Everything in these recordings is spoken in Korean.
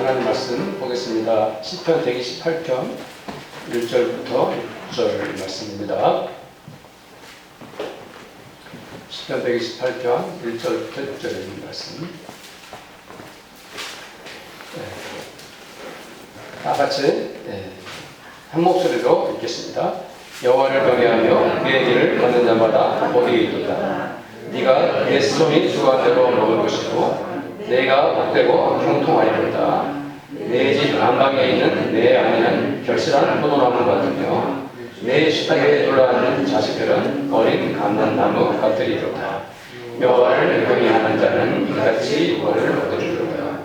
하나님 말씀 보겠습니다. 시편 128편 1절부터 6절 말씀입니다. 시편 128편 1절부터 6절의 말씀. 다 같이 한 목소리로 읽겠습니다. 여호와를 경외하며 그의 길을 걷는 자마다 복이 있도다. 네가 내 손이 주관대로 먹을 것이고 내가 복되고 형통하리로다. 내 집 안방에 있는 내 아내는 결실한 포도나무 같으며 내 식탁에 둘러앉는 자식들은 어린 감람나무 같으리로다. 여호와를 경외하는 자는 이같이 복을 얻으리로다.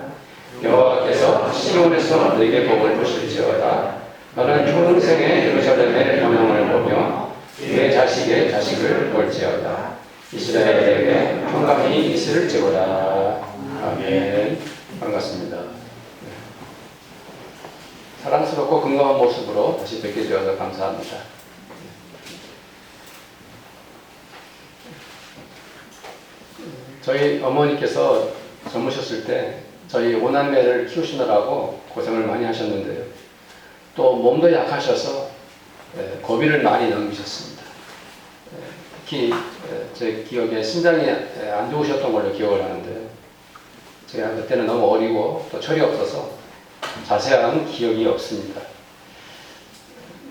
여호와께서 시온에서 내게 복을 주실지어다. 너는 평생에 예루살렘의 영광을 보며 내 자식의 자식을 볼지어다. 이스라엘에게 평강이 있을지어다. 아멘. 반갑습니다. 사랑스럽고 건강한 모습으로 다시 뵙게 되어서 감사합니다. 저희 어머니께서 젊으셨을 때 저희 오남매를 키우시느라고 고생을 많이 하셨는데요. 또 몸도 약하셔서 고비를 많이 넘기셨습니다. 특히 제 기억에 심장이 안 좋으셨던 걸로 기억을 하는데 제가 그때는 너무 어리고 또 철이 없어서 자세한 기억이 없습니다.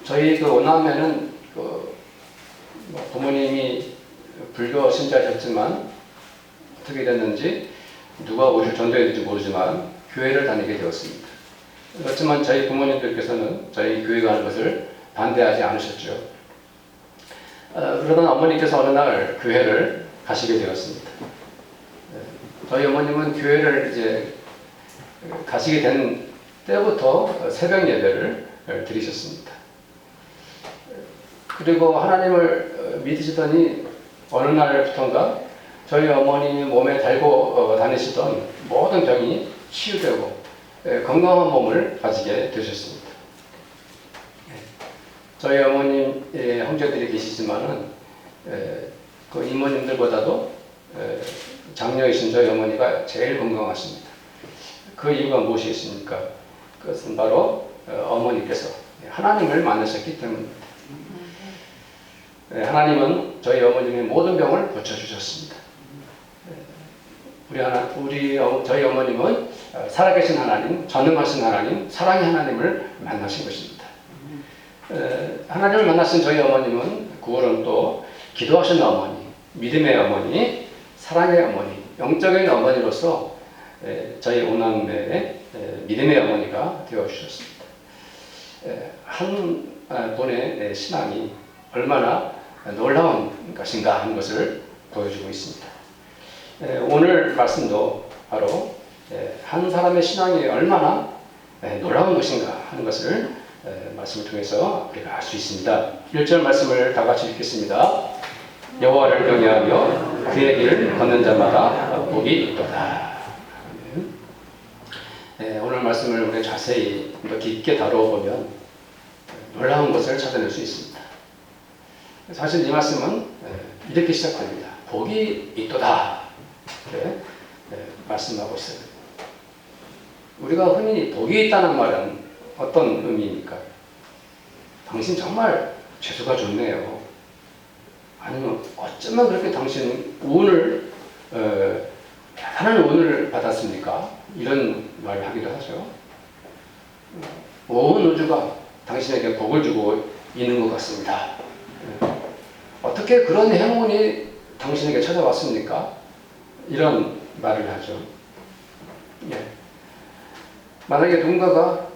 저희 그 오남매는 부모님이 불교 신자셨지만 어떻게 됐는지 누가 우리를 전도해야 될지 모르지만 교회를 다니게 되었습니다. 그렇지만 저희 부모님들께서는 저희 교회 가는 것을 반대하지 않으셨죠. 그러던 어머니께서 어느 날 교회를 가시게 되었습니다. 저희 어머님은 교회를 이제 가시게 된 때부터 새벽 예배를 드리셨습니다. 그리고 하나님을 믿으시더니 어느 날부턴가 저희 어머니 몸에 달고 다니시던 모든 병이 치유되고 건강한 몸을 가지게 되셨습니다. 저희 어머님의 형제들이 계시지만은 그 이모님들보다도 장녀이신 저희 어머니가 제일 건강하십니다. 그 이유가 무엇이겠습니까? 그것은 바로 어머니께서 하나님을 만나셨기 때문입니다. 하나님은 저희 어머님의 모든 병을 고쳐주셨습니다. 저희 어머님은 살아계신 하나님, 전능하신 하나님, 사랑의 하나님을 만나신 것입니다. 하나님을 만나신 저희 어머님은 구월은 또 기도하신 어머니, 믿음의 어머니, 사랑의 어머니, 영적인 어머니로서 저희 오남매의 믿음의 어머니가 되어주셨습니다. 한 분의 신앙이 얼마나 놀라운 것인가 하는 것을 보여주고 있습니다. 오늘 말씀도 바로 한 사람의 신앙이 얼마나 놀라운 것인가 하는 것을 말씀을 통해서 우리가 알 수 있습니다. 1절 말씀을 다 같이 읽겠습니다. 여호와를 경외하며 그의 길을 걷는 자마다 복이 있도다. 오늘 말씀을 우리 자세히 더 깊게 다뤄보면 놀라운 것을 찾아낼 수 있습니다. 사실 이 말씀은 이렇게 시작합니다. 복이 있도다. 이렇게 말씀하고 있어요. 우리가 흔히 복이 있다는 말은 어떤 의미입니까? 당신 정말 재수가 좋네요. 아니면 어쩌면 그렇게 당신 운을 대단한 운을 받았습니까? 이런 말을 하기도 하죠. 온 우주가 당신에게 복을 주고 있는 것 같습니다. 어떻게 그런 행운이 당신에게 찾아왔습니까? 이런 말을 하죠. 만약에 누군가가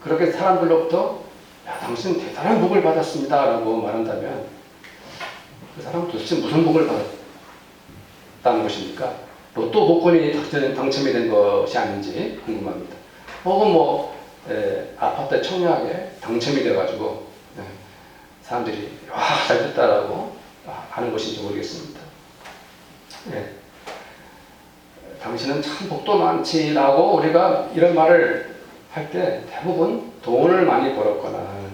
그렇게 사람들로부터 당신 대단한 복을 받았습니다 라고 말한다면 그 사람은 도대체 무슨 복을 받았다는 것입니까? 로또 복권이 당첨이 된 것이 아닌지 궁금합니다. 혹은 아파트 청약에 당첨이 돼가지고 사람들이 와, 잘 됐다라고 하는 것인지 모르겠습니다. 당신은 참 복도 많지라고 우리가 이런 말을 할 때 대부분 돈을 많이 벌었거나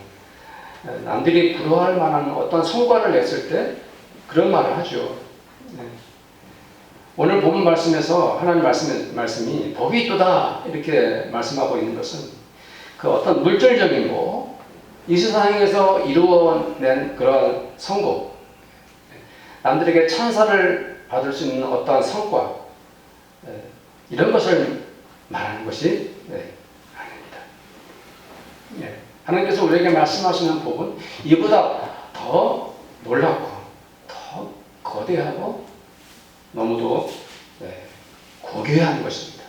남들이 부러워할 만한 어떤 성과를 냈을 때 그런 말을 하죠. 오늘 본문 말씀에서 하나님 말씀이 복이 있도다 이렇게 말씀하고 있는 것은 그 어떤 물질적인 이 세상에서 이루어낸 그런 성공, 남들에게 찬사를 받을 수 있는 어떠한 성과, 이런 것을 말하는 것이 아닙니다. 하나님께서 우리에게 말씀하시는 복은 이보다 더 놀랍고 더 거대하고 너무도 고귀한 것입니다.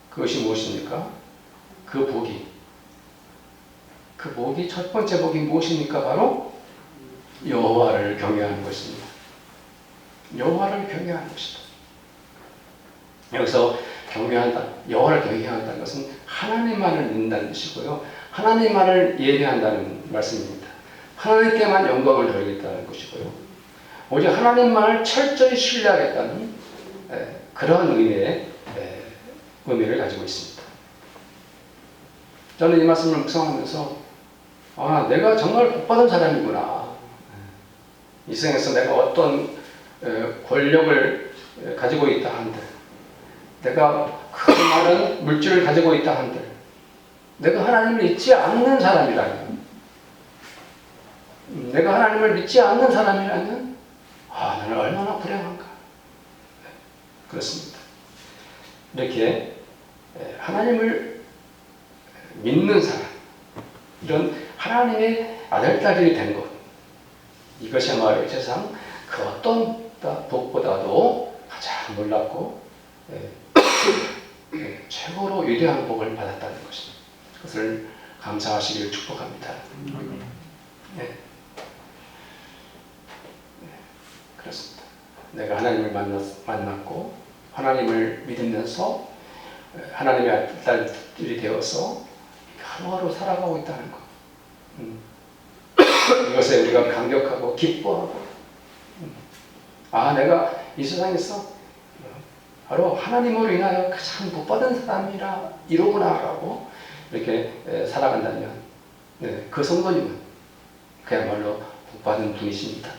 그것이 무엇입니까? 그 복이 첫 번째 복이 무엇입니까? 바로 여호와를 경외하는 것입니다. 여호와를 경외하는 것이다. 여기서 여호와를 경외한다는 것은 하나님만을 믿는다는 뜻이고요. 하나님만을 예배한다는 말씀입니다. 하나님께만 영광을 돌리겠다는 것이고요. 오직 하나님만을 철저히 신뢰하겠다는 그런 의미를 가지고 있습니다. 저는 이 말씀을 묵상하면서 내가 정말 복받은 사람이구나. 이 세상에서 내가 어떤 권력을 가지고 있다 한들, 내가 그 많은 물질을 가지고 있다 한들, 내가 하나님을 믿지 않는 사람이라면, 나는 얼마나 불행한가. 그렇습니다. 이렇게 하나님을 믿는 사람, 이런 하나님의 아들딸이 된 것, 이것이야말로 세상 그 어떤 복보다도 가장 놀랍고 최고로 위대한 복을 받았다는 것입니다. 그것을 감사하시기를 축복합니다. 그렇습니다. 내가 하나님을 만났고 하나님을 믿으면서 하나님의 아들들이 되어서 하루하루 살아가고 있다는 것. 이것에 우리가 감격하고 기뻐하고 내가 이 세상에서 바로 하나님으로 인하여 가장 복받은 이로구나 라고 이렇게 살아간다면 그 성도님은 그야말로 복받은 분이십니다.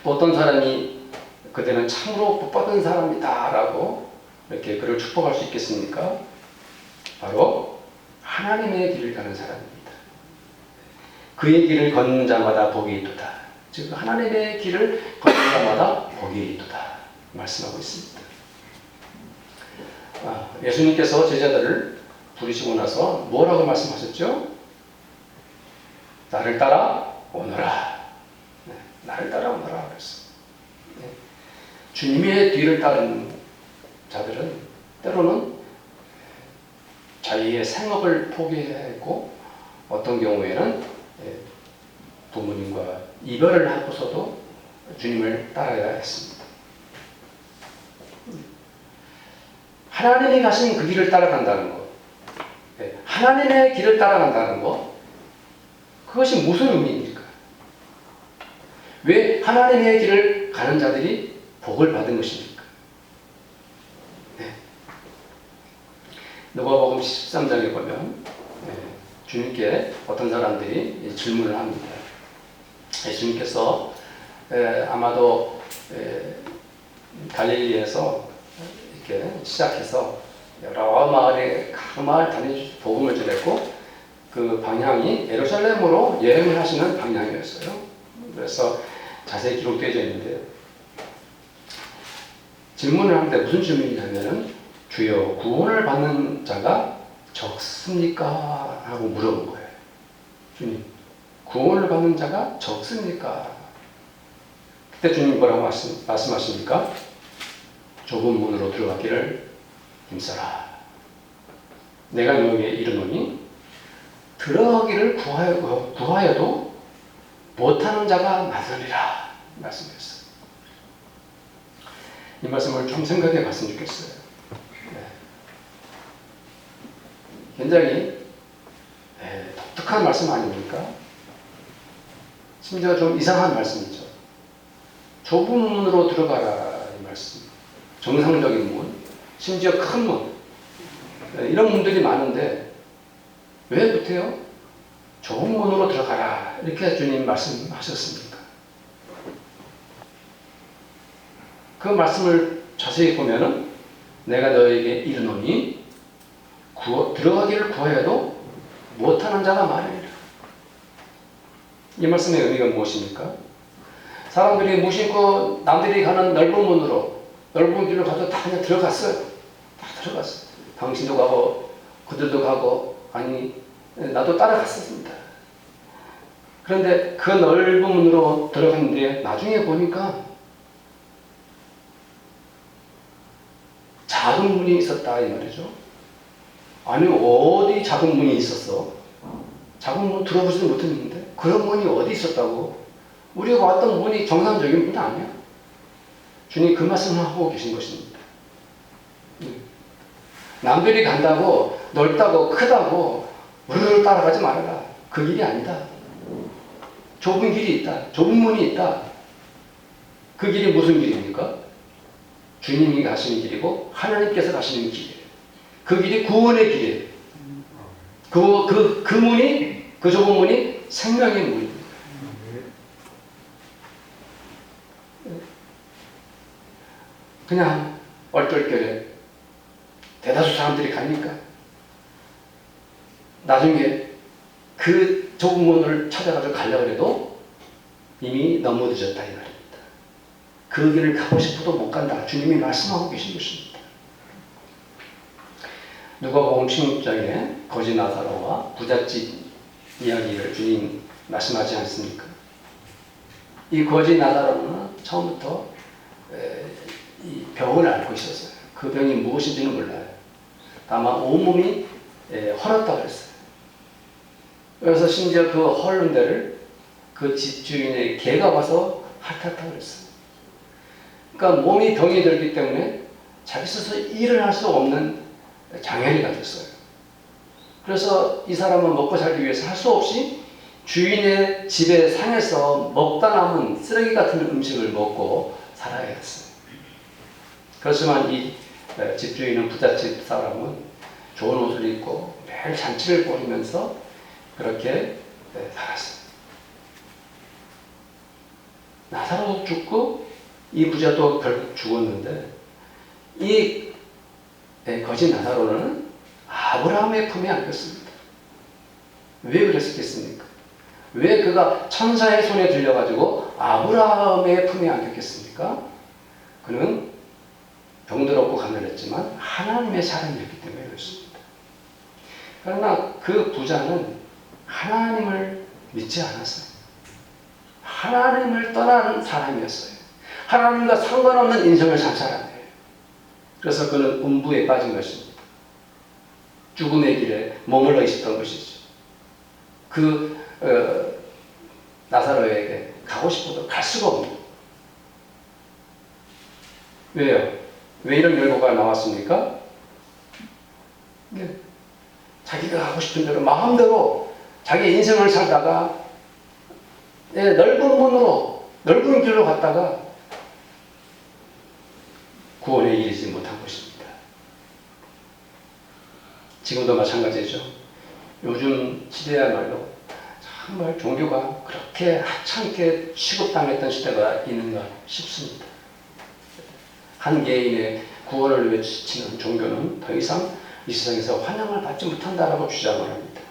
또 어떤 사람이 그대는 참으로 복받은 사람이다 라고 이렇게 그를 축복할 수 있겠습니까? 바로 하나님의 길을 가는 사람입니다. 그의 길을 걷는 자마다 복이 있도다. 즉 하나님의 길을 걷는 자마다 복이 있도다 말씀하고 있습니다. 예수님께서 제자들을 부르시고 나서 뭐라고 말씀하셨죠? 나를 따라 오너라. 나를 따라 오너라 그랬어요. 주님의 뒤를 따르는 자들은 때로는 자기의 생업을 포기해야 했고 어떤 경우에는 부모님과 이별을 하고서도 주님을 따라야 했습니다. 하나님이 가신 그 길을 따라간다는 것, 하나님의 길을 따라간다는 것, 그것이 무슨 의미입니까? 왜 하나님의 길을 가는 자들이 복을 받은 것입니까? 누가복음 13장에 보면 주님께 어떤 사람들이 질문을 합니다. 예수님께서 아마도 갈릴리에서 이렇게 시작해서 여러 마을에 각 마을 다니면서 복음을 전했고 그 방향이 예루살렘으로 여행을 하시는 방향이었어요. 그래서 자세히 기록되어 있는데요. 질문을 하는데 무슨 질문이냐면은 주여 구원을 받는 자가 적습니까? 하고 물어본 거예요. 주님, 구원을 받는 자가 적습니까? 그때 주님 뭐라고 말씀하십니까? 좁은 문으로 들어가기를 힘써라. 내가 너에게 이르노니 들어가기를 구하여도 못하는 자가 많으리라 말씀했어요. 이 말씀을 좀 생각해 봤으면 좋겠어요. 굉장히 독특한 말씀 아닙니까? 심지어 좀 이상한 말씀이죠. 좁은 문으로 들어가라 이 말씀. 정상적인 문, 심지어 큰 문, 이런 문들이 많은데 왜 못해요? 좁은 문으로 들어가라 이렇게 주님 말씀하셨습니까? 그 말씀을 자세히 보면은 내가 너에게 이르노니 들어가기를 구하여도 못하는 자가 많으리라. 이 말씀의 의미가 무엇입니까? 사람들이 무심코 남들이 가는 넓은 문으로 넓은 길로 가서 다 그냥 들어갔어요. 다 들어갔어요. 당신도 가고 그들도 가고 아니 나도 따라갔었습니다. 그런데 그 넓은 문으로 들어갔는데 나중에 보니까 작은 문이 있었다 이 말이죠. 아니 어디 작은 문이 있었어? 작은 문 들어보지도 못했는데 그런 문이 어디 있었다고? 우리가 왔던 문이 정상적인 문이 아니야. 주님 그 말씀을 하고 계신 것입니다. 남들이 간다고 넓다고 크다고 우르르 따라가지 말아라. 그 길이 아니다. 좁은 길이 있다. 좁은 문이 있다. 그 길이 무슨 길입니까? 주님이 가시는 길이고 하나님께서 가시는 길이에요. 그 길이 구원의 길이에요. 그 문이, 그 좁은 문이 생명의 문입니다. 그냥 얼떨결에 대다수 사람들이 가니까 나중에 그 좁은 문을 찾아가지고 가려고 해도 이미 너무 늦었다 이 말입니다. 그 길을 가고 싶어도 못 간다. 주님이 말씀하고 계신 것입니다. 누가복음 16장에 거지 나사로와 부잣집 이야기를 주님 말씀하지 않습니까? 이 거지 나사로는 처음부터 이 병을 앓고 있었어요. 그 병이 무엇인지는 몰라요. 다만 온몸이 헐었다고 그랬어요. 그래서 심지어 그 헐는 데를 그 집주인의 개가 와서 핥았다고 그랬어요. 그러니까 몸이 병이 들기 때문에 자기 스스로 일을 할 수 없는 장애를 가졌어요. 그래서 이 사람은 먹고 살기 위해서 할 수 없이 주인의 집의 상에서 먹다 남은 쓰레기 같은 음식을 먹고 살아야 했어요. 그렇지만 이 집주인은 부잣집 사람은 좋은 옷을 입고 매일 잔치를 벌이면서 그렇게 살았어요. 나사로도 죽고 이 부자도 결국 죽었는데 이 거지 나사로는 아브라함의 품에 안겼습니다. 왜 그랬겠습니까? 왜 그가 천사의 손에 들려가지고 아브라함의 품에 안겼겠습니까? 그는 병들었고 가난했지만 하나님의 사람이었기 때문에 그렇습니다. 그러나 그 부자는 하나님을 믿지 않았어요. 하나님을 떠나는 사람이었어요. 하나님과 상관없는 인생을 산 사람이에요. 그래서 그는 음부에 빠진 것입니다. 죽음의 길에 머물러 있었던 것이죠. 나사로에게 가고 싶어도 갈 수가 없는. 왜요? 왜 이런 결과가 나왔습니까? 네. 자기가 가고 싶은 대로 마음대로 자기 인생을 살다가 넓은 문으로 넓은 길로 갔다가 구원에 이르지 못한 것입니다. 지금도 마찬가지죠. 요즘 시대야말로 정말 종교가 그렇게 하찮게 취급당했던 시대가 있는가 싶습니다. 한 개인의 구원을 외치는 종교는 더 이상 이 세상에서 환영을 받지 못한다라고 주장을 합니다.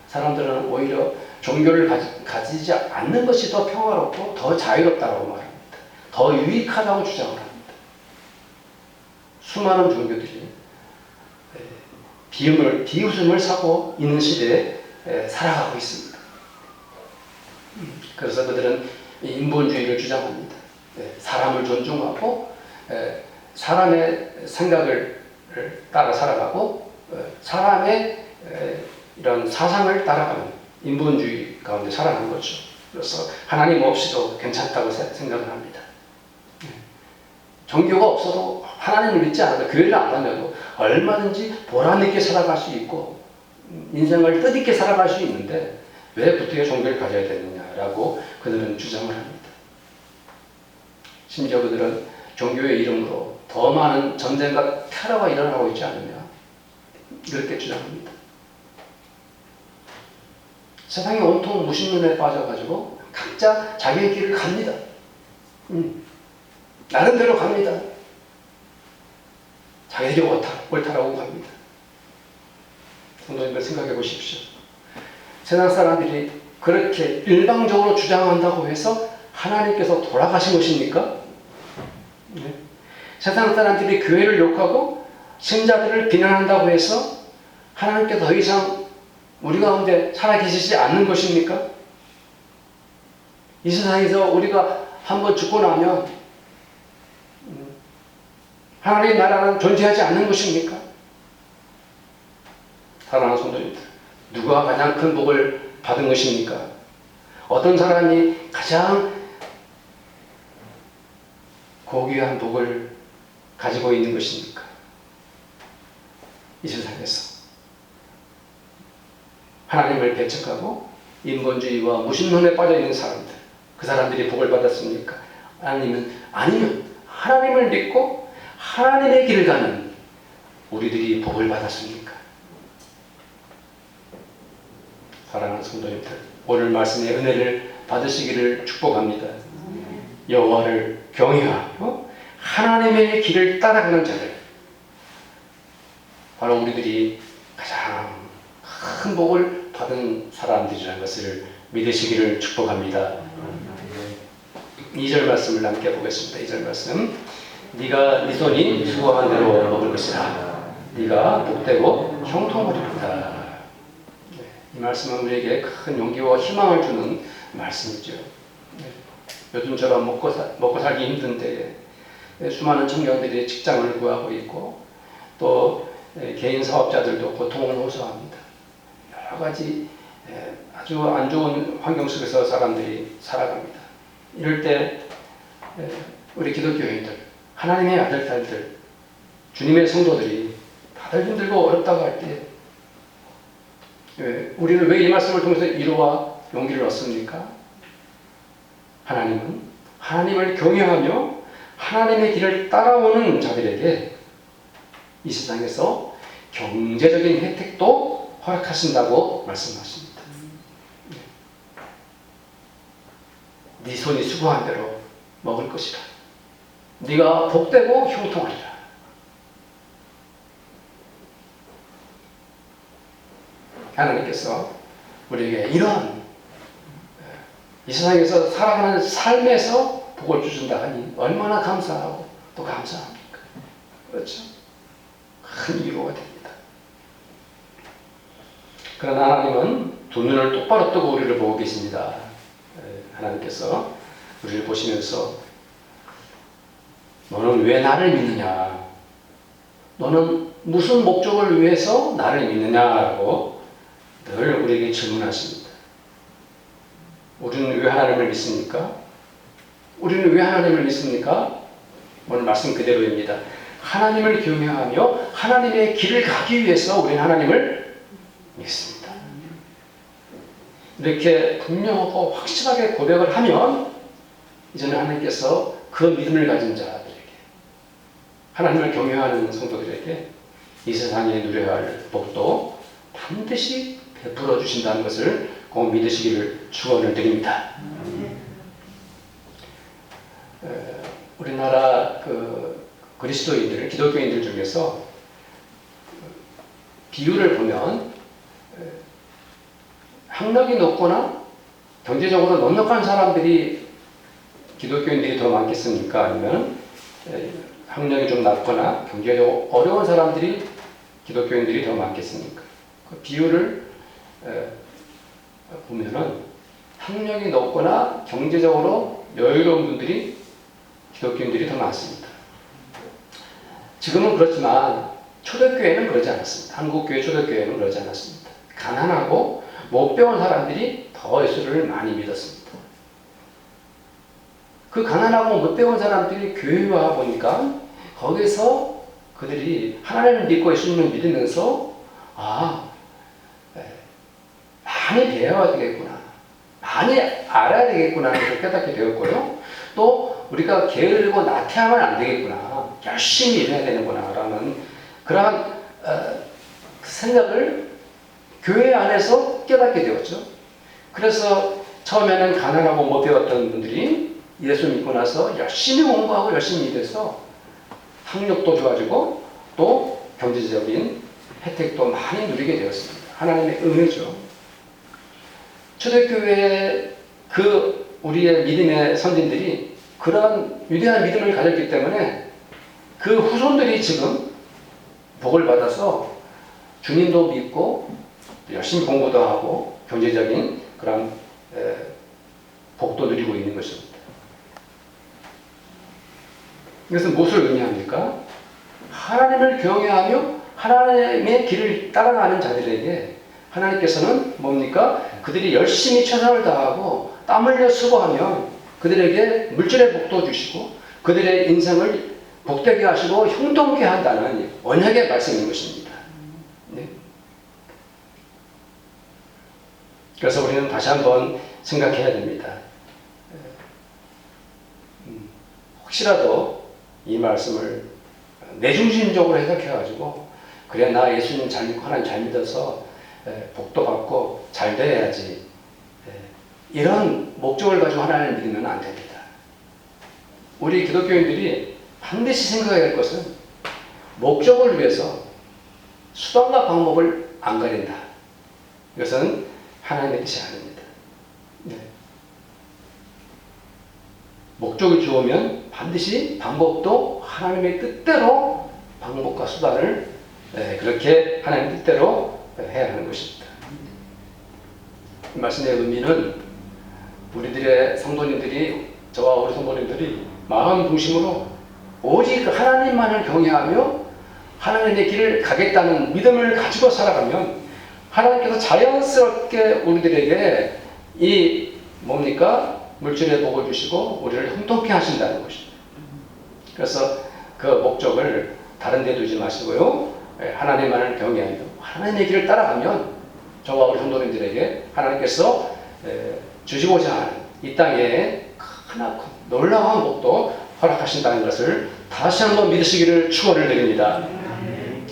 사람들은 오히려 종교를 가지지 않는 것이 더 평화롭고 더 자유롭다고 말합니다. 더 유익하다고 주장을 합니다. 수많은 종교들이 비웃음을 사고 있는 시대에 살아가고 있습니다. 그래서 그들은 인본주의를 주장합니다. 사람을 존중하고 사람의 생각을 따라 살아가고 사람의 이런 사상을 따라가는 인본주의 가운데 살아가는 거죠. 그래서 하나님 없이도 괜찮다고 생각을 합니다. 종교가 없어도 하나님을 믿지 않아도 교회를 안 다녀도 얼마든지 보람있게 살아갈 수 있고 인생을 뜻있게 살아갈 수 있는데 왜 부트에 종교를 가져야 되느냐라고 그들은 주장을 합니다. 심지어 그들은 종교의 이름으로 더 많은 전쟁과 테러가 일어나고 있지 않느냐 이렇게 주장합니다. 세상이 온통 무신론에 빠져가지고 각자 자기의 길을 갑니다. 나름대로 갑니다. 자기들이 옳다라고 갑니다. 성도님들 생각해 보십시오. 세상 사람들이 그렇게 일방적으로 주장한다고 해서 하나님께서 돌아가신 것입니까? 네. 세상 사람들이 교회를 욕하고 신자들을 비난한다고 해서 하나님께서 더 이상 우리 가운데 살아계시지 않는 것입니까? 이 세상에서 우리가 한번 죽고 나면 하나님의 나라는 존재하지 않는 것입니까? 사랑하는 성도님들, 누가 가장 큰 복을 받은 것입니까? 어떤 사람이 가장 고귀한 복을 가지고 있는 것입니까? 이 세상에서 하나님을 배척하고 인본주의와 무신론에 빠져있는 사람들, 그 사람들이 복을 받았습니까? 아니면 하나님을 믿고 하나님의 길을 가는 우리들이 복을 받았습니까? 사랑하는 성도님들, 오늘 말씀의 은혜를 받으시기를 축복합니다. 여호와를 경외하며 하나님의 길을 따라가는 자들, 바로 우리들이 가장 큰 복을 받은 사람들이라는 것을 믿으시기를 축복합니다. 2절 말씀을 함께 보겠습니다. 2절 말씀. 네가 네 손이 수고한 대로 먹을 것이라. 네가 복되고 형통하리로다. 이 말씀은 우리에게 큰 용기와 희망을 주는 말씀이죠. 요즘처럼 먹고 살기 힘든 때에 수많은 청년들이 직장을 구하고 있고 또 개인 사업자들도 고통을 호소합니다. 여러 가지 아주 안 좋은 환경 속에서 사람들이 살아갑니다. 이럴 때 우리 기독교인들, 하나님의 아들, 딸들, 주님의 성도들이 다들 힘들고 어렵다고 할 때 우리는 왜 이 말씀을 통해서 위로와 용기를 얻습니까? 하나님은 하나님을 경외하며 하나님의 길을 따라오는 자들에게 이 세상에서 경제적인 혜택도 허락하신다고 말씀하십니다. 네 손이 수고한 대로 먹을 것이라. 네가 복되고 형통하리라. 하나님께서 우리에게 이런 이 세상에서 살아가는 삶에서 복을 주신다 하니 얼마나 감사하고 또 감사합니까? 그렇죠? 큰 위로가 됩니다. 그러나 하나님은 두 눈을 똑바로 뜨고 우리를 보고 계십니다. 하나님께서 우리를 보시면서 너는 왜 나를 믿느냐? 너는 무슨 목적을 위해서 나를 믿느냐라고 늘 우리에게 질문하십니다. 우리는 왜 하나님을 믿습니까? 우리는 왜 하나님을 믿습니까? 오늘 말씀 그대로입니다. 하나님을 경외하며 하나님의 길을 가기 위해서 우리는 하나님을 믿습니다. 이렇게 분명하고 확실하게 고백을 하면 이제는 하나님께서 그 믿음을 가진 자들에게, 하나님을 경외하는 성도들에게 이 세상에 누려야 할 복도 반드시 베풀어 주신다는 것을 꼭 믿으시기를 축원을 드립니다. 우리나라 그리스도인들, 기독교인들 중에서 비율을 보면 학력이 높거나 경제적으로 넉넉한 사람들이 기독교인들이 더 많겠습니까? 아니면 학력이 좀 낮거나 경제적으로 어려운 사람들이 기독교인들이 더 많겠습니까? 그 비율을 보면은 학력이 높거나 경제적으로 여유로운 분들이 기독교인들이 더 많습니다. 지금은 그렇지만 초대교회는 그러지 않았습니다. 한국교회 초대교회는 그러지 않았습니다. 가난하고 못 배운 사람들이 더 예수를 많이 믿었습니다. 그 가난하고 못 배운 사람들이 교회에 와 보니까 거기서 그들이 하나님을 믿고 예수님을 믿으면서 많이 배워야 되겠구나, 많이 알아야 되겠구나 하는 깨닫게 되었고요. 또 우리가 게으르고 나태하면 안 되겠구나, 열심히 일해야 되는구나 라는 그러한 생각을 교회 안에서 깨닫게 되었죠. 그래서 처음에는 가난하고 못 배웠던 분들이 예수 믿고 나서 열심히 공부하고 열심히 일해서 학력도 좋아지고 또 경제적인 혜택도 많이 누리게 되었습니다. 하나님의 은혜죠. 초대교회의 우리의 믿음의 선진들이 그러한 위대한 믿음을 가졌기 때문에 그 후손들이 지금 복을 받아서 주님도 믿고 열심히 공부도 하고 경제적인 그런 복도 누리고 있는 것입니다. 이것은 무엇을 의미합니까? 하나님을 경외하며 하나님의 길을 따라가는 자들에게 하나님께서는 뭡니까? 그들이 열심히 최선을 다하고 땀 흘려 수고하면 그들에게 물질의 복도 주시고 그들의 인생을 복되게 하시고 형통케 한다는 언약의 말씀인 것입니다. 네. 그래서 우리는 다시 한번 생각해야 됩니다. 혹시라도 이 말씀을 내중심적으로 해석해가지고 그래 나 예수님 잘 믿고 하나님 잘 믿어서 복도 받고 잘 돼야지 이런 목적을 가지고 하나님을 믿으면 안 됩니다. 우리 기독교인들이 반드시 생각해야 할 것은 목적을 위해서 수단과 방법을 안 가린다. 이것은 하나님의 뜻이 아닙니다. 네. 목적을 주오면 반드시 방법도 하나님의 뜻대로 방법과 수단을 그렇게 하나님의 뜻대로 해야 하는 것입니다. 이 말씀의 의미는 우리들의 성도님들이 저와 우리 성도님들이 마음 중심으로 오직 하나님만을 경외하며 하나님의 길을 가겠다는 믿음을 가지고 살아가면 하나님께서 자연스럽게 우리들에게 이 뭡니까? 물질의 복을 주시고 우리를 형통케 하신다는 것입니다. 그래서 그 목적을 다른 데 두지 마시고요. 하나님만을 경외하며 하나님의 길을 따라가면 저와 우리 성도님들에게 하나님께서 주시고자 하는 이 땅에 크나큰 놀라운 복도 허락하신다는 것을 다시 한번 믿으시기를 축원을 드립니다. 아멘.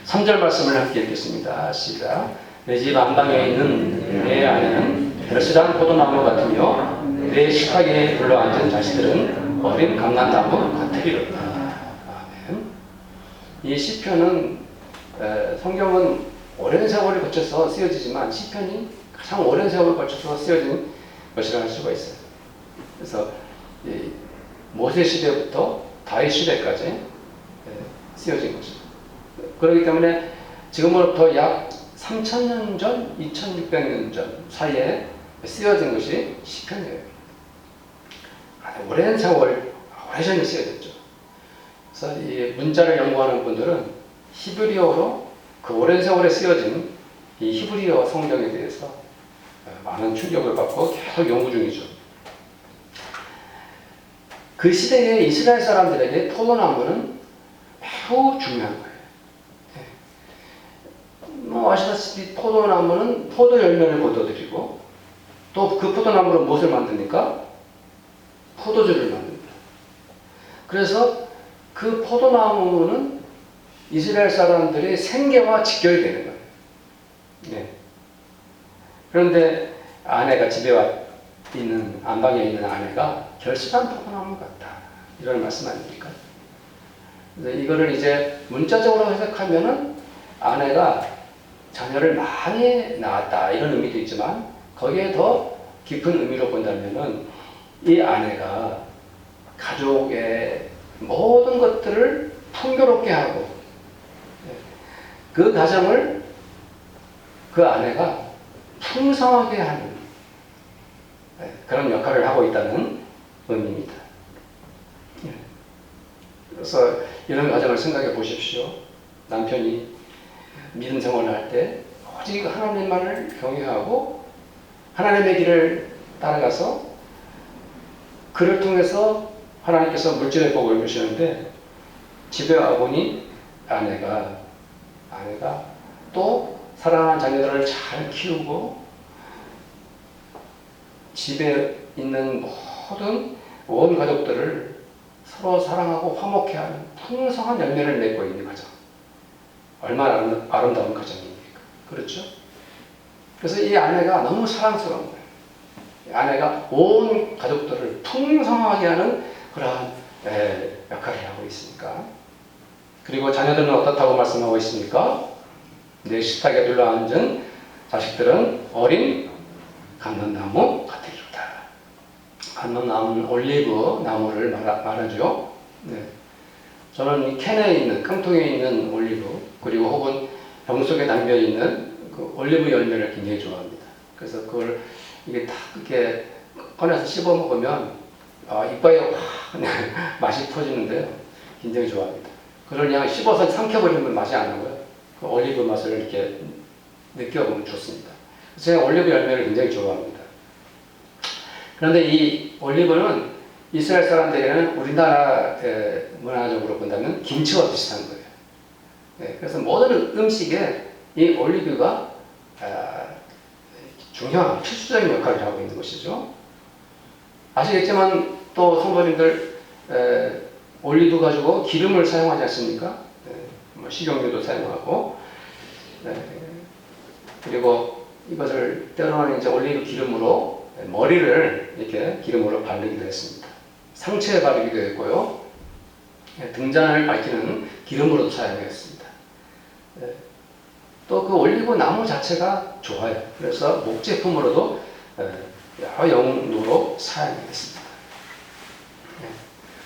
3절 말씀을 함께 읽겠습니다. 시작. 내 집 안방에 있는 내 아내는 벨시란 포도나무 같으며 내 식탁에 둘러앉은 자식들은 어린 감람나무 같으리로다. 아멘. 이 시편은 성경은 오랜 세월을 거쳐서 쓰여지지만 시편이 가장 오랜 세월을 거쳐서 쓰여진 것이라 할 수가 있어요. 그래서 모세 시대부터 다윗 시대까지 쓰여진 것입니다. 그렇기 때문에 지금으로부터 약 3000년 전, 2600년 전 사이에 쓰여진 것이 시편이에요. 오랜 세월, 오래전에 쓰여졌죠. 그래서 이 문자를 연구하는 분들은 히브리어로 그 오랜 세월에 쓰여진 이 히브리어 성경에 대해서 많은 충격을 받고 계속 연구 중이죠. 그 시대의 이스라엘 사람들에게 포도나무는 매우 중요한 거예요. 아시다시피 포도나무는 포도 열매를 거둬들이고 또 그 포도나무로 무엇을 만듭니까? 포도주를 만듭니다. 그래서 그 포도나무는 이스라엘 사람들의 생계와 직결이 되는 거예요. 네. 그런데 아내가 집에 있는 안방에 있는 아내가 결실한 포도나무 같다. 이런 말씀 아닙니까? 이거를 이제 문자적으로 해석하면은 아내가 자녀를 많이 낳았다 이런 의미도 있지만 거기에 더 깊은 의미로 본다면은 이 아내가 가족의 모든 것들을 풍요롭게 하고 그 가정을 그 아내가 풍성하게 하는 그런 역할을 하고 있다는 의미입니다. 그래서 이런 가정을 생각해 보십시오. 남편이 믿음 생활을 할 때 오직 하나님만을 경외하고 하나님의 길을 따라가서 그를 통해서 하나님께서 물질의 복을 주시는데 집에 와보니 아내가 또 사랑하는 자녀들을 잘 키우고 집에 있는 모든 온 가족들을 서로 사랑하고 화목해하는 풍성한 열매를 맺고 있는 가정. 얼마나 아름다운 가정입니까? 그렇죠? 그래서 이 아내가 너무 사랑스러운 거예요. 아내가 온 가족들을 풍성하게 하는 그러한 역할을 하고 있으니까. 그리고 자녀들은 어떻다고 말씀하고 있습니까? 내 식탁에 둘러앉은 자식들은 어린 감람나무 같으리로다. 감람나무는 올리브 나무를 말하죠. 네. 저는 캔에 있는, 깡통에 있는 올리브, 그리고 혹은 병 속에 담겨 있는 그 올리브 열매를 굉장히 좋아합니다. 그래서 그걸 이게 딱 이렇게 꺼내서 씹어 먹으면 이빨에 확 맛이 퍼지는데요. 굉장히 좋아합니다. 그걸 그냥 씹어서 삼켜버리면 맛이 안 나고요. 그 올리브 맛을 이렇게 느껴보면 좋습니다. 제가 올리브 열매를 굉장히 좋아합니다. 그런데 이 올리브는 이스라엘 사람들에게는 우리나라 문화적으로 본다면 김치와 비슷한 거예요. 네, 그래서 모든 음식에 이 올리브가 중요한 필수적인 역할을 하고 있는 것이죠. 아시겠지만 또 성도님들 올리브 가지고 기름을 사용하지 않습니까? 뭐 식용유도 사용하고 그리고 이것을 때로는 이제 올리브 기름으로 머리를 이렇게 기름으로 바르기도 했습니다. 상체에 바르기도 했고요. 등잔을 밝히는 기름으로도 사용했습니다. 또 그 올리브 나무 자체가 좋아요. 그래서 목제품으로도 여러 용도로 사용했습니다.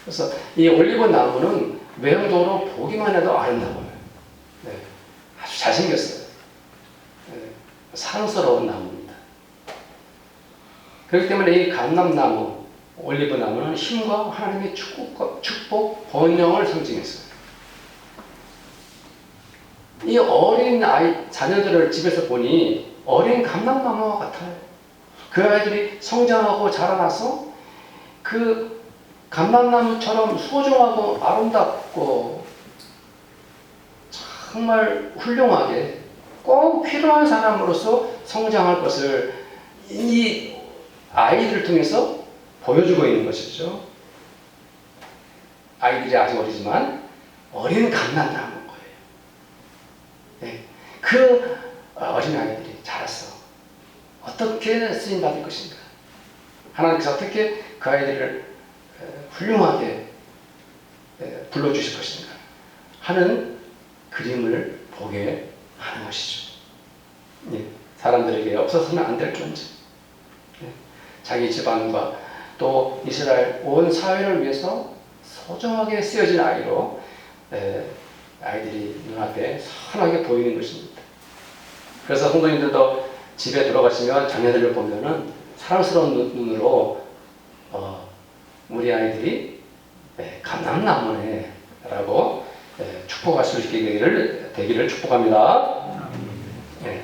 그래서 이 올리브 나무는 외형적으로 보기만 해도 아름다워요. 아주 잘생겼어요. 사랑스러운 나무입니다. 그렇기 때문에 이 감람나무, 올리브 나무는 힘과 하나님의 축복, 번영을 상징했어요. 이 어린 자녀들을 집에서 보니 어린 감람나무와 같아요. 그 아이들이 성장하고 자라나서 그 감람나무처럼 소중하고 아름답고 정말 훌륭하게 꼭 필요한 사람으로서 성장할 것을 이 아이들을 통해서 보여주고 있는 것이죠. 아이들이 아직 어리지만 어린 감람나무인 거예요. 네. 그 어린 아이들이 자라서 어떻게 쓰임받을 것인가, 하나님께서 어떻게 그 아이들을 훌륭하게 불러주실 것인가 하는 그림을 보게 하는 것이죠. 예. 사람들에게 없어서는 안 될 존재. 예. 자기 집안과 또 이스라엘 온 사회를 위해서 소중하게 쓰여진 아이로 아이들이 눈앞에 선하게 보이는 것입니다. 그래서 성도님들도 집에 들어가시면 자녀들을 보면은 사랑스러운 눈으로 우리 아이들이 감람나무네 라고 축복할 수 있게 되기를 축복합니다. 네.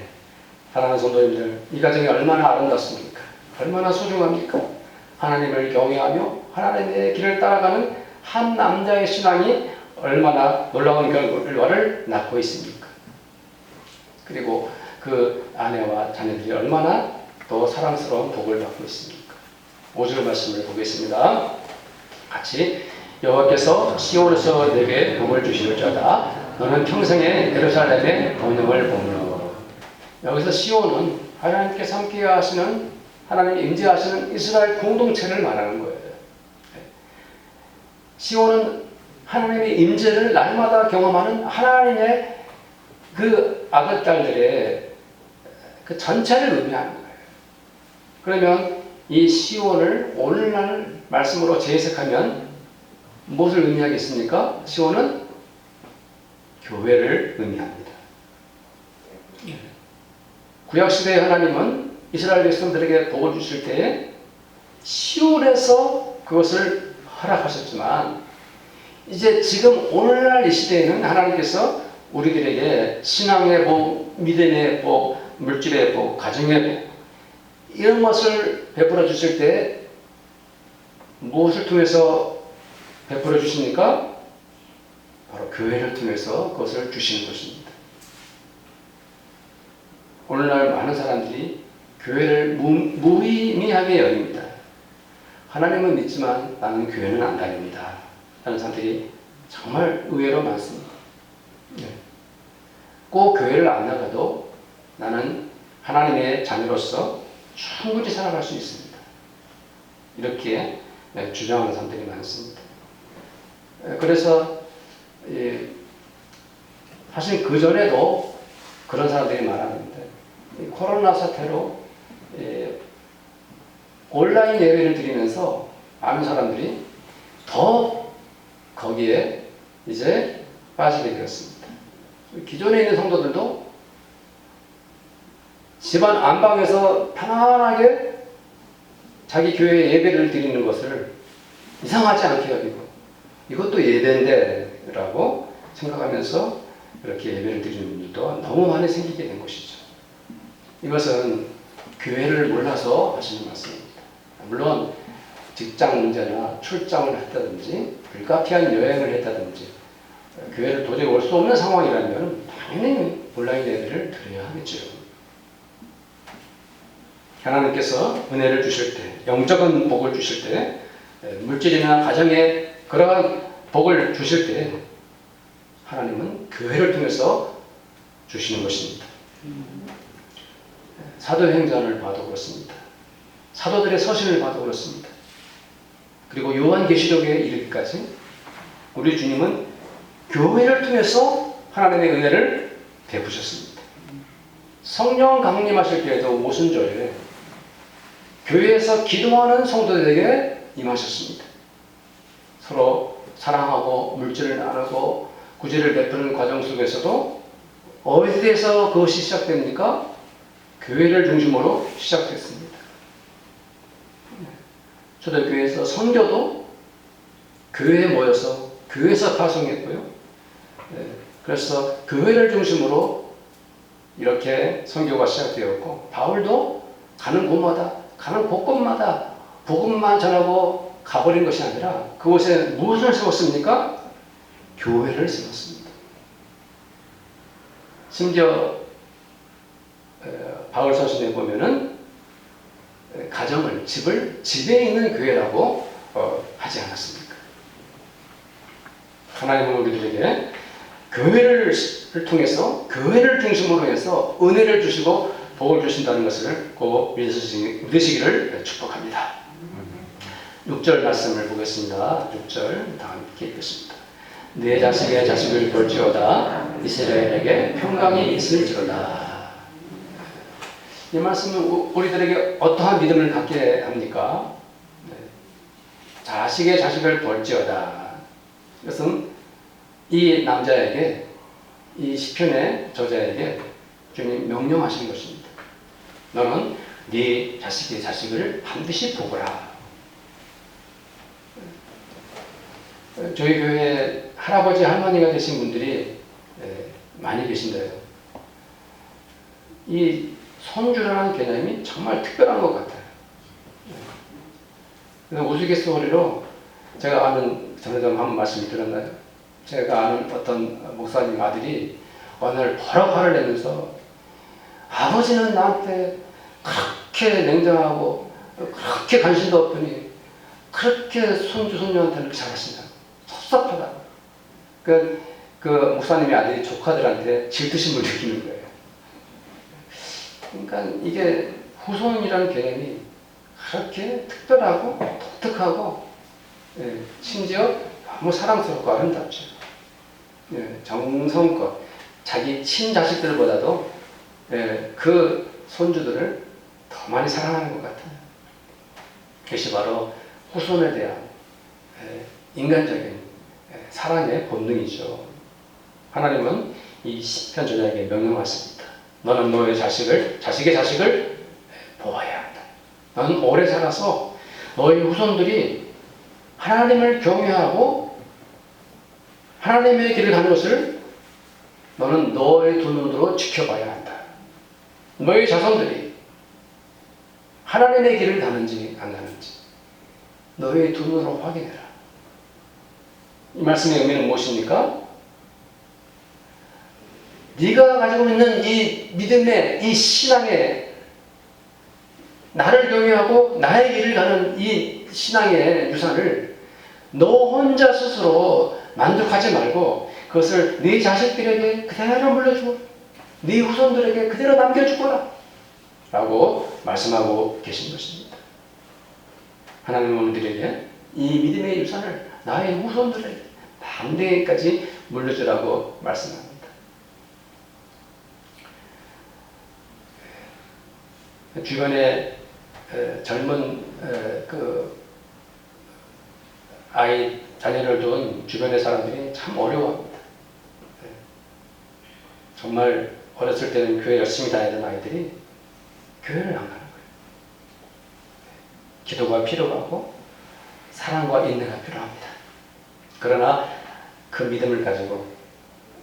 사랑하는 성도님들, 이 가정이 얼마나 아름답습니까? 얼마나 소중합니까? 하나님을 경외하며 하나님의 길을 따라가는 한 남자의 신앙이 얼마나 놀라운 결과를 낳고 있습니까? 그리고 그 아내와 자녀들이 얼마나 더 사랑스러운 복을 받고 있습니까? 5절 말씀을 보겠습니다. 같이 여호와께서 시온에서 내게 복을 주시려자다. 너는 평생에 예루살렘의 번영을 보므로. 여기서 시온은 하나님께서 함께 하시는, 하나님 임재하시는 이스라엘 공동체를 말하는 거예요. 시온은 하나님의 임재를 날마다 경험하는 하나님의 그 아들, 딸들의 그 전체를 의미하는 거예요. 그러면 이 시온을 오늘날 말씀으로 재해석하면 무엇을 의미하겠습니까? 시온은 교회를 의미합니다. 구약시대의 하나님은 이스라엘 백성들에게 복을 주실 때에 시온에서 그것을 허락하셨지만, 이제 지금 오늘날 이 시대에는 하나님께서 우리들에게 신앙의 복, 믿음의 복, 물질의 복, 가정의 복, 이런 것을 베풀어 주실 때 무엇을 통해서 베풀어 주십니까? 바로 교회를 통해서 그것을 주시는 것입니다. 오늘날 많은 사람들이 교회를 무의미하게 여깁니다. 하나님은 믿지만 나는 교회는 안 다닙니다 하는 사람들이 정말 의외로 많습니다. 꼭 교회를 안 나가도 나는 하나님의 자녀로서 충분히 살아갈 수 있습니다. 이렇게 주장하는 사람들이 많습니다. 그래서 사실 그 전에도 그런 사람들이 많았는데 코로나 사태로 온라인 예배를 드리면서 많은 사람들이 더 거기에 이제 빠지게 되었습니다. 기존에 있는 성도들도 집안 안방에서 편안하게 자기 교회에 예배를 드리는 것을 이상하지 않게 여기고 이것도 예배인데 라고 생각하면서 이렇게 예배를 드리는 분들도 너무 많이 생기게 된 것이죠. 이것은 교회를 몰라서 하시는 말씀입니다. 물론 직장 문제나 출장을 했다든지 불가피한 여행을 했다든지 교회를 도저히 올 수 없는 상황이라면 당연히 온라인 예배를 드려야 하겠죠. 하나님께서 은혜를 주실 때, 영적인 복을 주실 때, 물질이나 가정에 그러한 복을 주실 때 하나님은 교회를 통해서 주시는 것입니다. 사도행전을 봐도 그렇습니다. 사도들의 서신을 봐도 그렇습니다. 그리고 요한계시록에 이르기까지 우리 주님은 교회를 통해서 하나님의 은혜를 베푸셨습니다. 성령 강림하실 때에도 오순절에 교회에서 기도하는 성도들에게 임하셨습니다. 서로 사랑하고 물질을 나누고 구제를 베푸는 과정 속에서도 어디에서 그것이 시작됩니까? 교회를 중심으로 시작됐습니다. 초대교회에서 선교도 교회에 모여서 교회에서 파송했고요. 그래서 교회를 중심으로 이렇게 선교가 시작되었고 바울도 가는 곳마다 가는 곳곳마다 복음만 전하고 가버린 것이 아니라 그곳에 무엇을 세웠습니까? 교회를 세웠습니다. 심지어 바울 서신에 보면은 가정을, 집을 집에 있는 교회라고 하지 않았습니까? 하나님은 우리들에게 교회를 통해서 교회를 중심으로 해서 은혜를 주시고 복을 주신다는 것을 꼭 믿으시기를 축복합니다. 6절 말씀을 보겠습니다. 6절 다 함께 읽겠습니다. 내 자식의 자식을 볼지어다 이스라엘에게 평강이 있을지어다. 이 말씀은 우리들에게 어떠한 믿음을 갖게 합니까? 자식의 자식을 볼지어다. 이것은 이 남자에게 이 시편의 저자에게 주님 명령하신 것입니다. 너는 네 자식의 자식을 반드시 보거라. 저희 교회에 할아버지 할머니가 되신 분들이 많이 계신데요. 이 손주라는 개념이 정말 특별한 것 같아요. 그래서 우스갯소리로 제가 아는 전에도 한번 말씀을 드렸나요? 제가 아는 어떤 목사님 아들이 어느 날 버럭 화를 내면서 아버지는 나한테 그렇게 냉정하고 그렇게 관심도 없더니 그렇게 손주 손녀한테는 잘하신다. 섭섭하다. 그 목사님의 아들이 조카들한테 질투심을 느끼는 거예요. 그러니까 이게 후손이라는 개념이 그렇게 특별하고 독특하고 심지어 너무 사랑스럽고 아름답죠. 정성껏 자기 친자식들보다도 그 손주들을 더 많이 사랑하는 것 같아요. 그것이 바로 후손에 대한 인간적인 사랑의 본능이죠. 하나님은 이 시편 저자에게 명령하십니다. 너는 너의 자식의 자식을 보아야 한다. 너는 오래 살아서 너의 후손들이 하나님을 경외하고 하나님의 길을 가는 것을 너는 너의 두 눈으로 지켜봐야 한다. 너의 자손들이 하나님의 길을 가는지 안 가는지 너의 두 눈으로 확인해라. 이 말씀의 의미는 무엇입니까? 네가 가지고 있는 이 믿음의 이 신앙의 나를 경외하고 나의 길을 가는 이 신앙의 유산을 너 혼자 스스로 만족하지 말고 그것을 네 자식들에게 그대로 물려주고 네 후손들에게 그대로 남겨주거라 라고 말씀하고 계신 것입니다. 하나님은 우리들에게 이 믿음의 유산을 나의 후손들에게 담대히까지 물려주라고 말씀합니다. 주변에 젊은 그 아이 자녀를 둔 주변의 사람들이 참 어려워합니다. 정말 어렸을 때는 교회 열심히 다니던 아이들이 교회를 안 가는 거예요. 기도가 필요하고 사랑과 인내가 필요합니다. 그러나 그 믿음을 가지고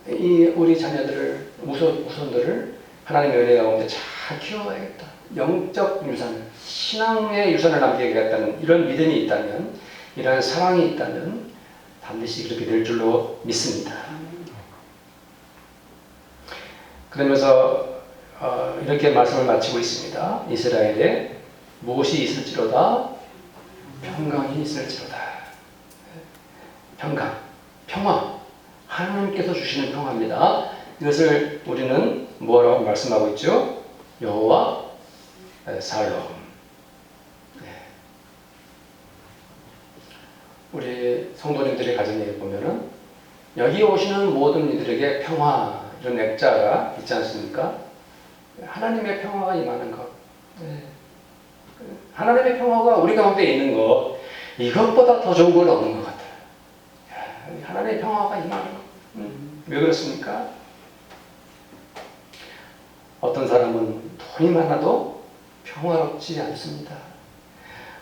우리 자녀들을 우선들을 하나님의 은혜 가운데 잘 키워야겠다. 영적 유산을, 신앙의 유산을 남기겠다는 이런 믿음이 있다면, 이런 사랑이 있다면 반드시 그렇게 될 줄로 믿습니다. 그러면서 이렇게 말씀을 마치고 있습니다. 이스라엘에 무엇이 있을지로다 평강이 있을지로다. 평강, 평화, 하나님께서 주시는 평화입니다. 이것을 우리는 뭐라고 말씀하고 있죠? 여호와 살롬. 우리 성도님들이 가진 얘기 보면은 여기 오시는 모든 이들에게 평화, 이런 액자가 있지 않습니까? 하나님의 평화가 임하는 것. 하나님의 평화가 우리 가운데 있는 것, 이것보다 더 좋은 건 없는 것 같아요. 하나님의 평화가 임하는 것. 왜 그렇습니까? 어떤 사람은 돈이 많아도 평화롭지 않습니다.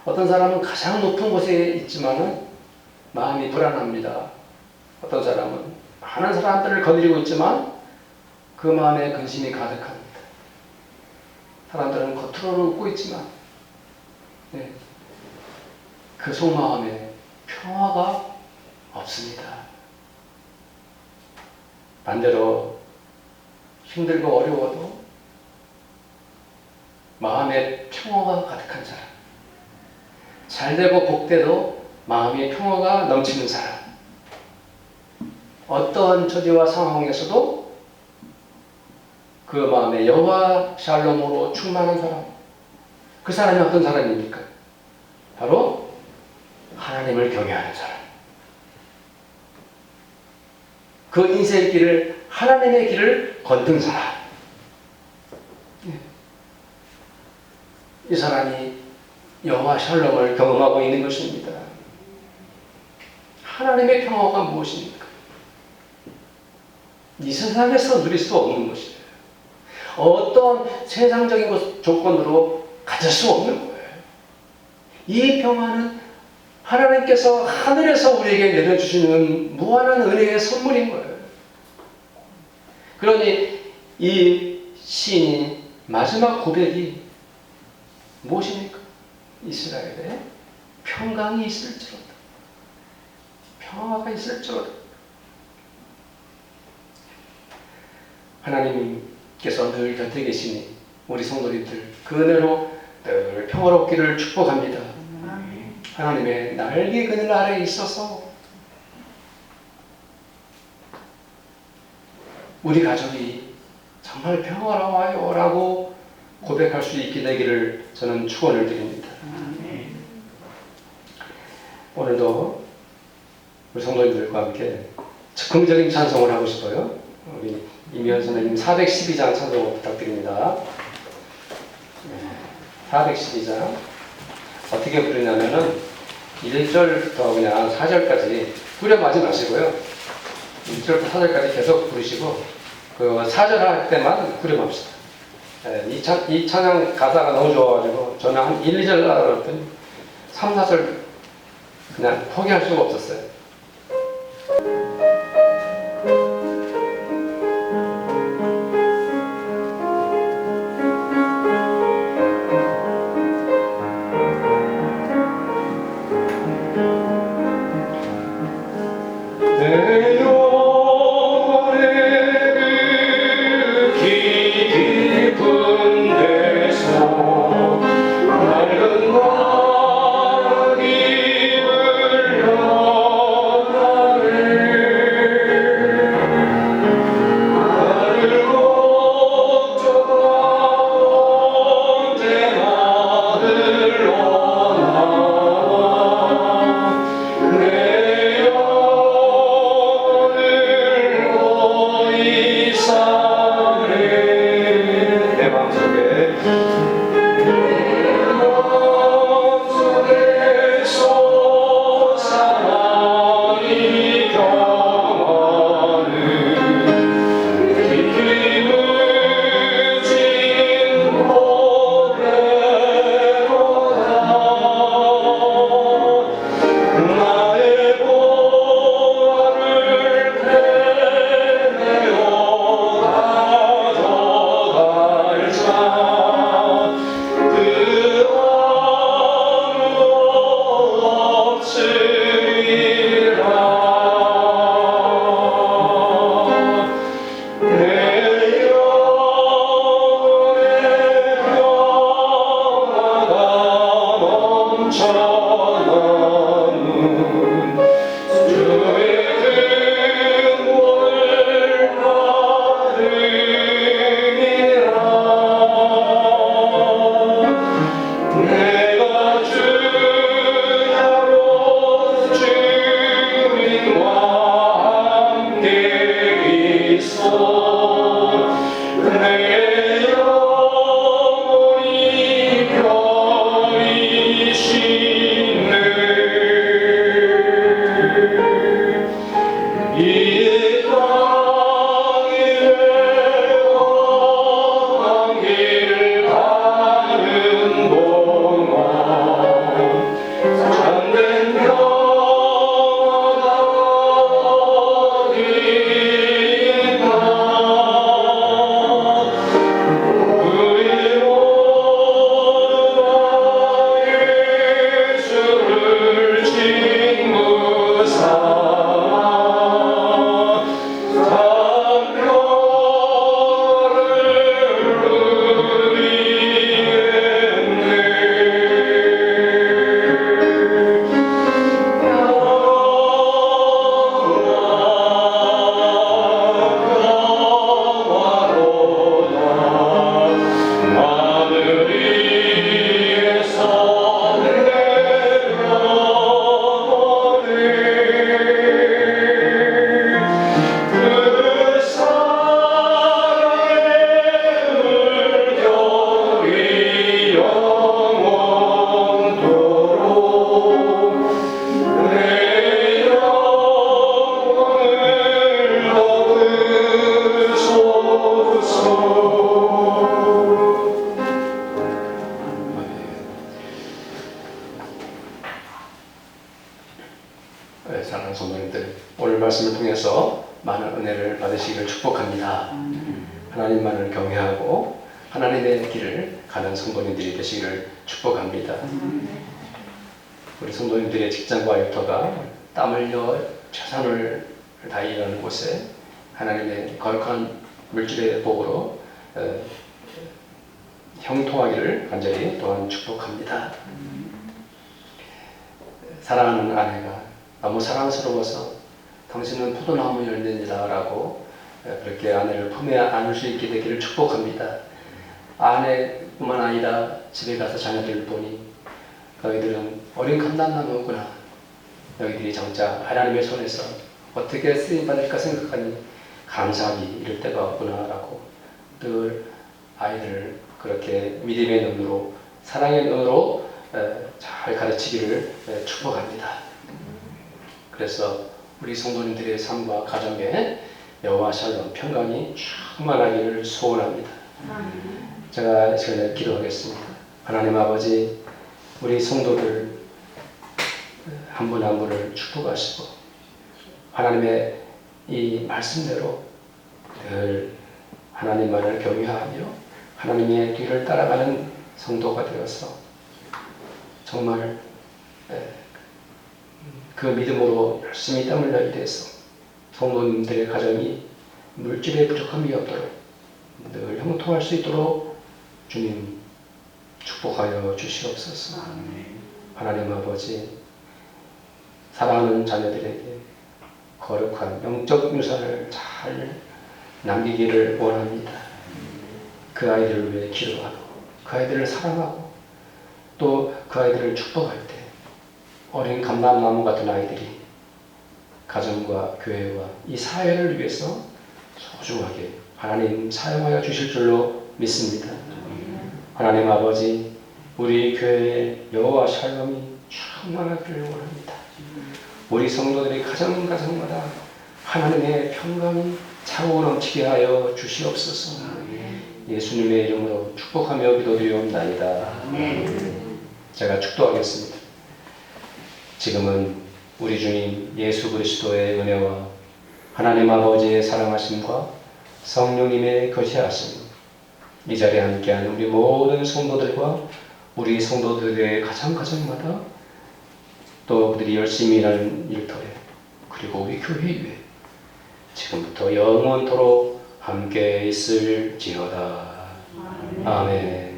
어떤 사람은 가장 높은 곳에 있지만은 마음이 불안합니다. 어떤 사람은 많은 사람들을 거느리고 있지만 그 마음에 근심이 가득합니다. 사람들은 겉으로는 웃고 있지만 그 속마음에 평화가 없습니다. 반대로 힘들고 어려워도 마음에 평화가 가득한 사람, 잘되고 복되도 마음에 평화가 넘치는 사람, 어떠한 처지와 상황에서도 그 마음에 여호와 샬롬으로 충만한 사람, 그 사람이 어떤 사람입니까? 바로 하나님을 경외하는 사람. 그 인생의 길을, 하나님의 길을 걷는 사람. 이 사람이 여호와 샬롬을 경험하고 있는 것입니다. 하나님의 평화가 무엇입니까? 이 세상에서 누릴 수 없는 것이에요. 어떤 세상적인 조건으로 가질 수 없는 거예요. 이 평화는 하나님께서 하늘에서 우리에게 내려주시는 무한한 은혜의 선물인 거예요. 그러니 이 시인이 마지막 고백이 무엇입니까? 이스라엘에 평강이 있을지로다. 평화가 있을지로다. 하나님께서 늘 곁에 계시니 우리 성도님들 그 은혜로 늘 평화롭기를 축복합니다. 하나님의 날개 그늘 아래에 있어서 우리 가족이 정말 평화로워요 라고 고백할 수 있게 되기를 저는 축원을 드립니다. 오늘도 우리 성도님들과 함께 즉흥적인 찬송을 하고 싶어요. 우리 이미연 선생님 412장 찬송을 부탁드립니다. 412장 어떻게 부르냐면은 1절부터 그냥 4절까지 후렴하지 마시고요. 1절부터 4절까지 계속 부르시고 그 4절 할 때만 후렴합시다. 이 찬양 가사가 너무 좋아가지고 저는 한 1, 2절 하라고 했더니 3, 4절 그냥 포기할 수가 없었어요. 사랑하는 성도님들, 오늘 말씀을 통해서 많은 은혜를 받으시기를 축복합니다. 하나님만을 경외하고 하나님의 길을 가는 성도님들이 되시기를 축복합니다. 우리 성도님들의 직장과 일터가 땀 흘려 최선을 다해 일하는 곳에 하나님의 거룩한 물질의 복으로 형통하기를 간절히 또한 축복합니다. 사랑하는 아내가 너무 사랑스러워서 당신은 포도나무 열매이다 라고 그렇게 아내를 품에 안을 수 있게 되기를 축복합니다. 아내뿐만 아니라 집에 가서 자녀들을 보니 너희들은 어린 감람나무구나. 너희들이 정작 하나님의 손에서 어떻게 쓰임받을까 생각하니 감사하기 이를 데가 없구나 라고 늘 아이들을 그렇게 믿음의 눈으로 사랑의 눈으로 잘 가르치기를 축복합니다. 그래서 우리 성도님들의 삶과 가정에 여호와 샬롬 평강이 충만하기를 소원합니다. 제가 이 시간에 기도하겠습니다. 하나님 아버지, 우리 성도들 한 분 한 분을 축복하시고 하나님의 이 말씀대로 늘 하나님만을 경외하며 하나님의 뒤를 따라가는 성도가 되어서 정말 그 믿음으로 열심히 땀을 흘려 일해서 성도님들의 가정이 물질에 부족함이 없도록 늘 형통할 수 있도록 주님 축복하여 주시옵소서. 하나님 아버지, 사랑하는 자녀들에게 거룩한 영적 유산을 잘 남기기를 원합니다. 그 아이들을 위해 기도하고 그 아이들을 사랑하고 또 그 아이들을 축복할 때 어린 감람나무 같은 아이들이 가정과 교회와 이 사회를 위해서 소중하게 하나님 사용하여 주실 줄로 믿습니다. 하나님 아버지, 우리 교회에 여호와 샬롬이 충만하기를 원합니다. 우리 성도들이 가정가정마다 하나님의 평강이 차고 넘치게 하여 주시옵소서. 예수님의 이름으로 축복하며 기도드리옵나이다. 제가 축도하겠습니다. 지금은 우리 주님 예수 그리스도의 은혜와 하나님 아버지의 사랑하심과 성령님의 거시하심, 이 자리에 함께한 우리 모든 성도들과 우리 성도들의 가정가정마다 또 그들이 열심히 일하는 일터에 그리고 우리 교회 위에 지금부터 영원토록 함께 있을지어다. 아멘.